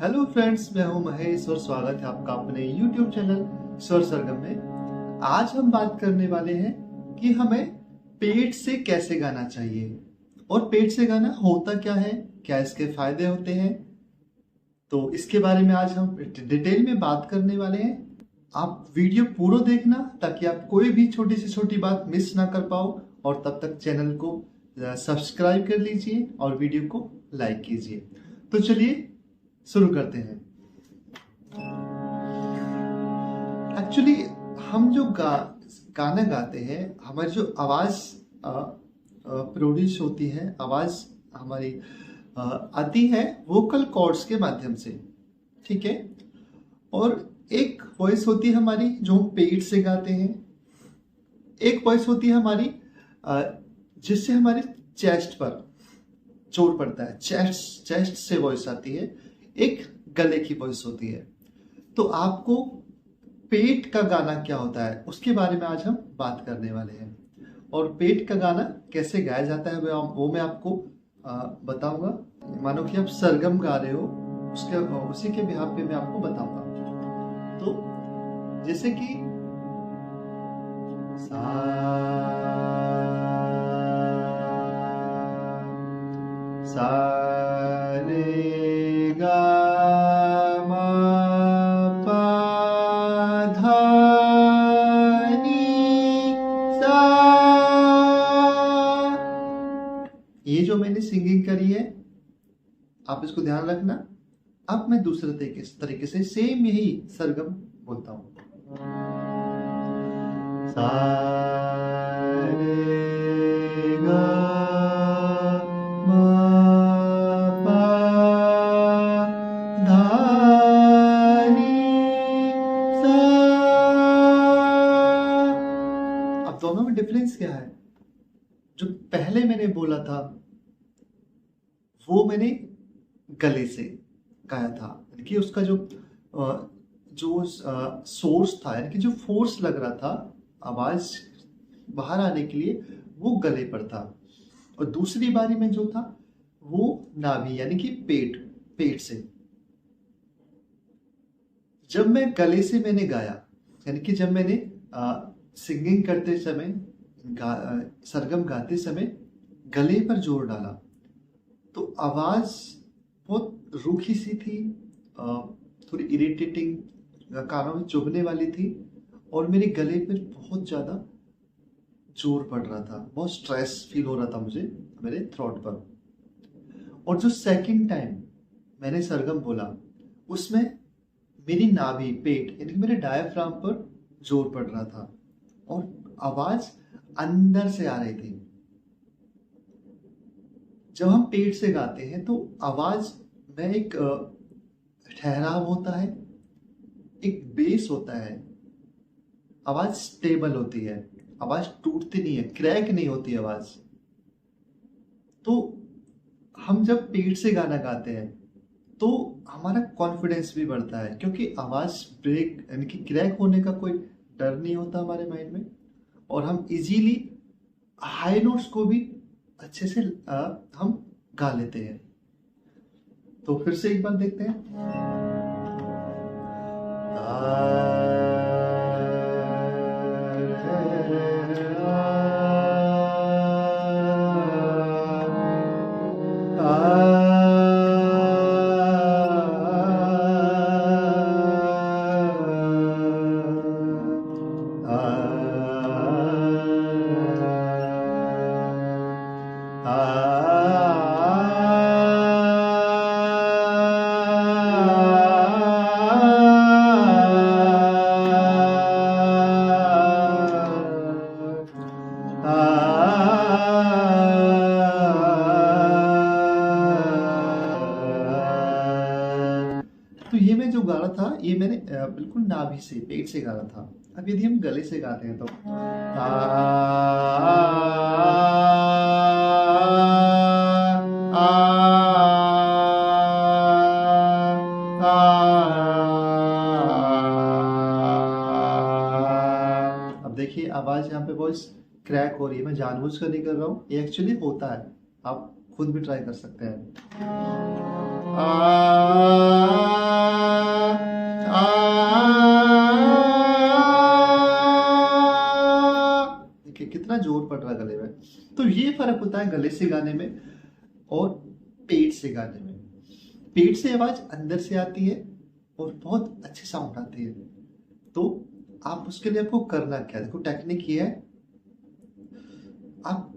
Hello friends, मैं हूं महेश और स्वागत है आपका अपने YouTube चैनल स्वर सरगम में। आज हम बात करने वाले हैं कि हमें पेट से कैसे गाना चाहिए और पेट से गाना होता क्या है, क्या इसके फायदे होते हैं। तो इसके बारे में आज हम डिटेल में बात करने वाले हैं। आप वीडियो पूरा देखना ताकि आप कोई भी छोटी से छोटी बात मिस ना कर पाओ, और तब तक चैनल को सब्सक्राइब कर लीजिए और वीडियो को लाइक कीजिए। तो चलिए शुरू करते हैं। एक्चुअली हम जो गाना गाते हैं, हमारी जो आवाज प्रोड्यूस होती है, आवाज हमारी आती है वोकल कॉर्ड्स के माध्यम से, ठीक है। और एक वॉइस होती है हमारी जो हम पेट से गाते हैं, एक वॉइस होती है हमारी जिससे हमारे चेस्ट पर जोर पड़ता है, चेस्ट से वॉइस आती है। एक गले की वॉइस होती है। तो आपको पेट का गाना क्या होता है उसके बारे में आज हम बात करने वाले हैं, और पेट का गाना कैसे गाया जाता है वो मैं आपको बताऊंगा। मानो कि आप सरगम गा रहे हो, उसी के बिहाफ पे मैं आपको बताऊंगा। तो जैसे कि सा रे गा मा पा धा नी सा। ये जो मैंने सिंगिंग करी है, आप इसको ध्यान रखना। अब मैं दूसरे तरीके से सेम यही सरगम बोलता हूं। सा रे गा मा पा धा नी सा। अब दोनों में डिफरेंस क्या है? जो पहले मैंने बोला था वो मैंने गले से गाया था, यानी कि उसका जो सोर्स था, यानी कि जो फोर्स लग रहा था आवाज बाहर आने के लिए, वो गले पर था। और दूसरी बारी में जो था वो नाभि यानी कि पेट से। जब मैं गले से मैंने गाया, यानी कि जब मैंने सिंगिंग करते समय, सरगम गाते समय गले पर जोर डाला, तो आवाज बहुत रूखी सी थी, थोड़ी इरिटेटिंग, कानों में चुभने वाली थी, और मेरे गले पर बहुत ज्यादा जोर पड़ रहा था, बहुत स्ट्रेस फील हो रहा था मुझे मेरे थ्रोट पर। और जो सेकंड टाइम मैंने सरगम बोला, उसमें मेरी नाभि, पेट यानी कि मेरे डायफ्राम पर जोर पड़ रहा था और आवाज अंदर से आ रही थी। जब हम पेट से गाते हैं तो आवाज में एक ठहराव होता है, एक बेस होता है, आवाज स्टेबल होती है, आवाज टूटती नहीं है, क्रैक नहीं होती आवाज। तो हम जब पेट से गाना गाते हैं तो हमारा कॉन्फिडेंस भी बढ़ता है, क्योंकि आवाज ब्रेक यानी कि क्रैक होने का कोई डर नहीं होता हमारे माइंड में, और हम इजीली हाई नोट्स को भी अच्छे से हम गा लेते हैं। तो फिर से एक बार देखते हैं। तो ये मैं जो गा रहा था, ये मैंने बिल्कुल नाभि से, पेट से गा रहा था। अब यदि हम गले से गाते हैं तो अब देखिए आवाज यहाँ पे वॉइस क्रैक हो रही है। मैं जानबूझ कर नहीं कर रहा हूँ, ये एक्चुअली होता है, आप खुद भी ट्राई कर सकते हैं। जोर पड़ रहा है गले में। तो ये फर्क होता है गले से गाने में और पेट से गाने में। पेट से आवाज अंदर से आती है और बहुत अच्छी साउंड आती है। तो आप उसके लिए आपको करना क्या, देखो टेक्निक ये है, आप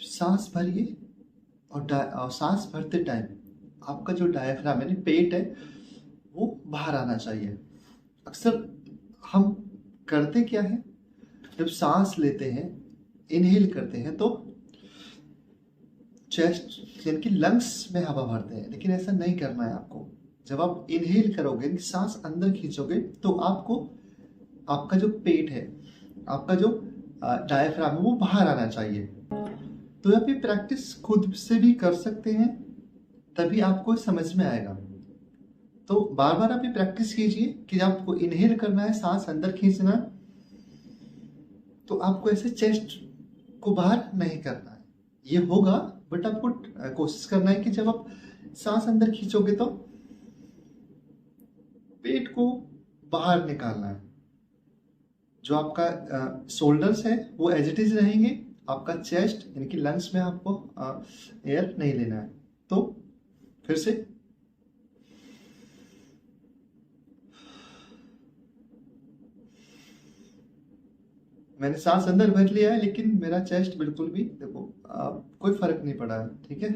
सांस भरिए और सांस भरते टाइम आपका जो डायफ्राम यानी पेट है वो बाहर आना चाहिए। अक्सर हम करते क्या है, जब सांस लेते हैं, इनहेल करते हैं तो चेस्ट यानी कि लंग्स में हवा भरते हैं, लेकिन ऐसा नहीं करना है आपको। जब आप इनहेल करोगे, सांस अंदर खींचोगे, तो आपको आपका जो पेट है, आपका जो डायफ्राम है वो बाहर आना चाहिए। तो आप ये प्रैक्टिस खुद से भी कर सकते हैं, तभी आपको समझ में आएगा। तो बार बार आप ये प्रैक्टिस कीजिए कि जब आपको इनहेल करना है, सांस अंदर खींचना है, तो आपको ऐसे चेस्ट को बाहर नहीं करना है। ये होगा, बट आपको कोशिश करना है कि जब आप सांस अंदर खींचोगे तो पेट को बाहर निकालना है। जो आपका शोल्डर्स है वो एज इट इज रहेंगे, आपका चेस्ट यानी कि लंग्स में आपको एयर नहीं लेना है। तो फिर से मैंने सांस अंदर भर लिया है, लेकिन मेरा चेस्ट बिल्कुल भी देखो कोई फर्क नहीं पड़ा है, ठीक है।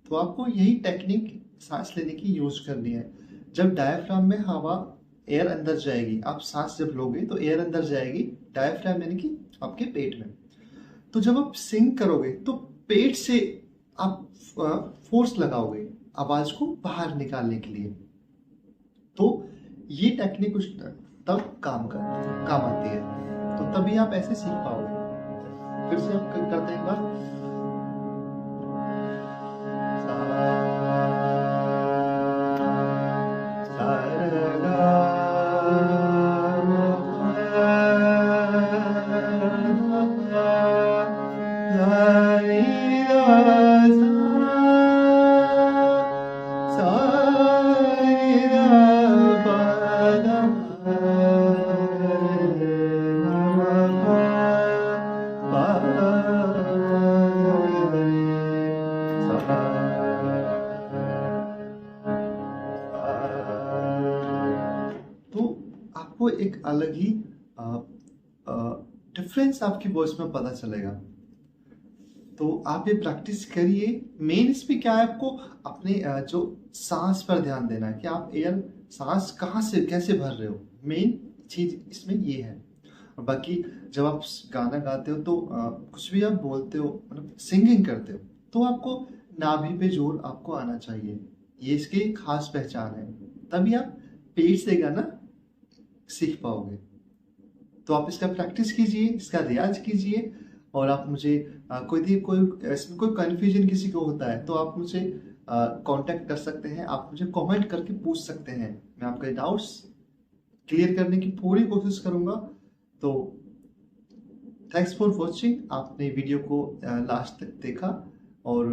तो आपको यही टेक्निक सांस लेने की यूज करनी है। जब डायफ्राम में हवा एयर अंदर जाएगी, आप सांस जब लोगे तो एयर अंदर जाएगी डायफ्राम यानी कि आपके पेट में। तो जब आप सिंग करोगे तो पेट से आप फोर्स लगाओगे आवाज को बाहर निकालने के लिए। तो ये टेक्निक उस तब काम आती है, तो तभी आप ऐसे सीख पाओगे। फिर से आप करते हैं एक बार, तो आपको एक अलग ही डिफरेंस आपकी वॉइस में पता चलेगा। तो आप ये प्रैक्टिस करिए। मेन इसमें क्या है, आपको अपने जो सांस पर ध्यान देना है कि आप एयर सांस कहाँ से कैसे भर रहे हो। मेन चीज इसमें ये है। और बाकी जब आप गाना गाते हो तो कुछ भी आप बोलते हो, मतलब सिंगिंग करते हो, तो आपको नाभि पे जोर आपको आना चाहिए। ये इसकी खास पहचान है, तभी आप पेट से गाना सीख पाओगे। तो आप इसका प्रैक्टिस कीजिए, इसका रियाज कीजिए। और आप मुझे कोई इसमें कोई कन्फ्यूजन किसी को होता है तो आप मुझे कांटेक्ट कर सकते हैं, आप मुझे कमेंट करके पूछ सकते हैं। मैं आपके डाउट्स क्लियर करने की पूरी कोशिश करूंगा। तो थैंक्स फॉर वॉचिंग। आपने वीडियो को लास्ट तक देखा, और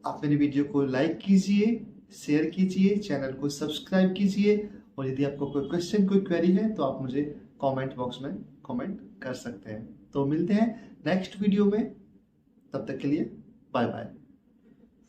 आप मेरी वीडियो को लाइक कीजिए, शेयर कीजिए, चैनल को सब्सक्राइब कीजिए। और यदि आपको कोई क्वेश्चन, कोई क्वेरी है तो आप मुझे कमेंट बॉक्स में कमेंट कर सकते हैं। तो मिलते हैं नेक्स्ट वीडियो में, तब तक के लिए बाय बाय।